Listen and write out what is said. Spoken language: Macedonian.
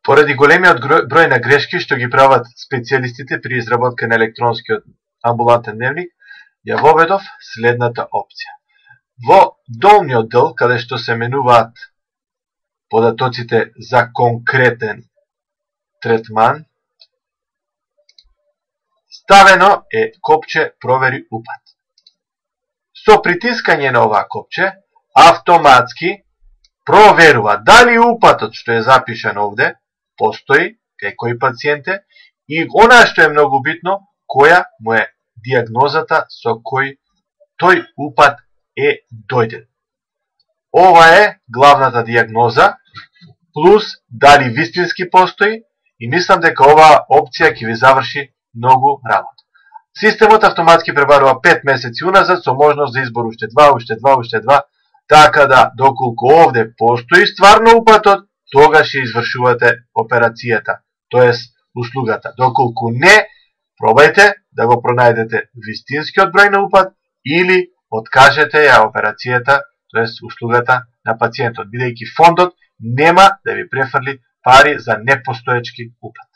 Поради големиот број на грешки што ги прават специјалистите при изработка на електронскиот амбулантен дневник, ја воведов следната опција. Во долниот дел, каде што се менуваат податоците за конкретен третман, ставено е копче Провери упат. Со притискање на ова копче, автоматски проверува дали упатот што е запишан овде постои кај кој пациент е и она што е многу битно, која му е диагнозата со кој тој упат е дојден. Ова е главната диагноза, плюс дали вистински постои, и мислам дека оваа опција ќе ви заврши многу работа. Системот автоматски пребарува 5 месеци уназад со можност за избор уште 2, така да доколку овде постои стварно упатот, тогаш ќе извршувате операцијата, тоест услугата. Доколку не, пробајте да го пронајдете вистинскиот број на упат или откажете ја операцијата, тоест услугата на пациентот, бидејќи фондот нема да ви префрли пари за непостоечки упат.